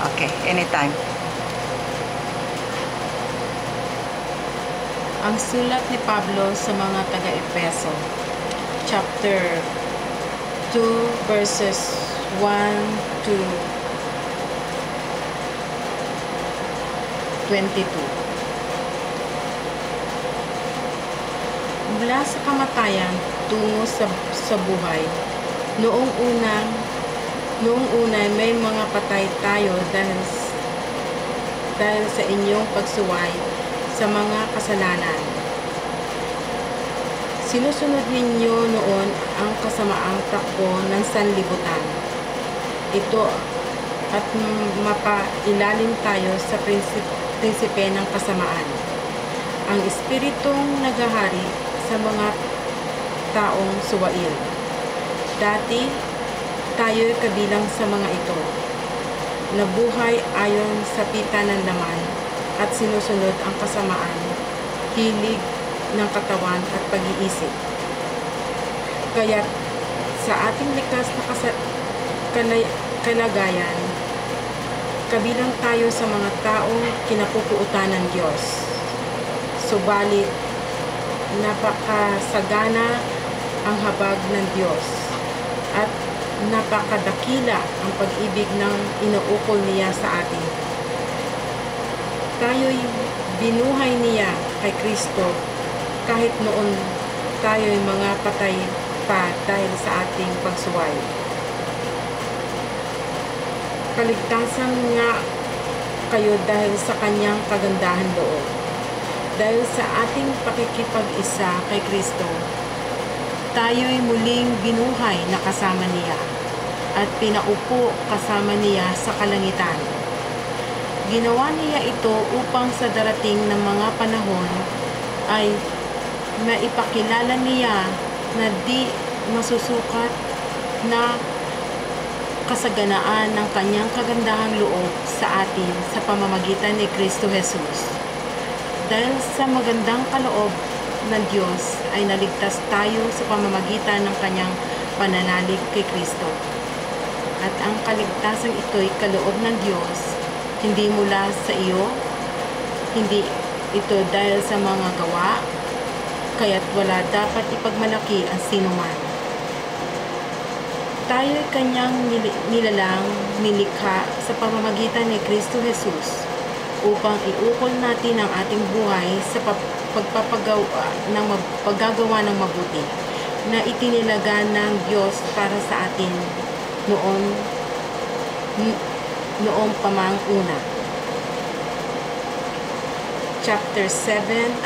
Okay, anytime. Ang sulat ni Pablo sa mga taga-Efeso, chapter 2, verses 1 to 22. Mula sa kamatayan tungo sa buhay, noong una may mga patay tayo dahil sa inyong pagsuway sa mga kasalanan. Sinusunod ninyo noon ang kasamaang takbo ng sanlibutan. Ito at mapailalim tayo sa prinsipe ng kasamaan. Ang espiritong naghahari sa mga taong suwail. Dati, tayo'y kabilang sa mga ito. Nabuhay ayon sa pita ng laman at sinusunod ang kasamaan, hilig ng katawan at pag-iisip. Kaya sa ating likas na kalagayan, kabilang tayo sa mga taong kinapupuutan ng Diyos. Subalit, napakasagana ang habag ng Diyos at napakadakila ang pag-ibig ng inuukol niya sa atin. Tayo'y binuhay niya kay Kristo kahit noon tayo'y mga patay pa dahil sa ating pagsuway. Kaligtasan nga kayo dahil sa kanyang kagandahan loob. Dahil sa ating pakikipag-isa kay Kristo, tayo'y muling binuhay na kasama niya at pinaupo kasama niya sa kalangitan. Ginawa niya ito upang sa darating ng mga panahon ay maipakilala niya na di masusukat na kasaganaan ng kanyang kagandahang loob sa atin sa pamamagitan ni Kristo Jesus. Dahil sa magandang kaloob ng Diyos ay naligtas tayo sa pamamagitan ng kanyang pananalig kay Kristo. At ang kaligtasan ito'y kaloob ng Diyos, hindi mula sa iyo, hindi ito dahil sa mga gawa, kaya't wala dapat ipagmalaki ang sinuman. Tayo'y kanyang nilalang nilikha sa pamamagitan ni Kristo Jesus upang iukol natin ang ating buhay sa paggagawa ng mabuti na itinilaga ng Diyos para sa atin noong pamang una. Chapter 11.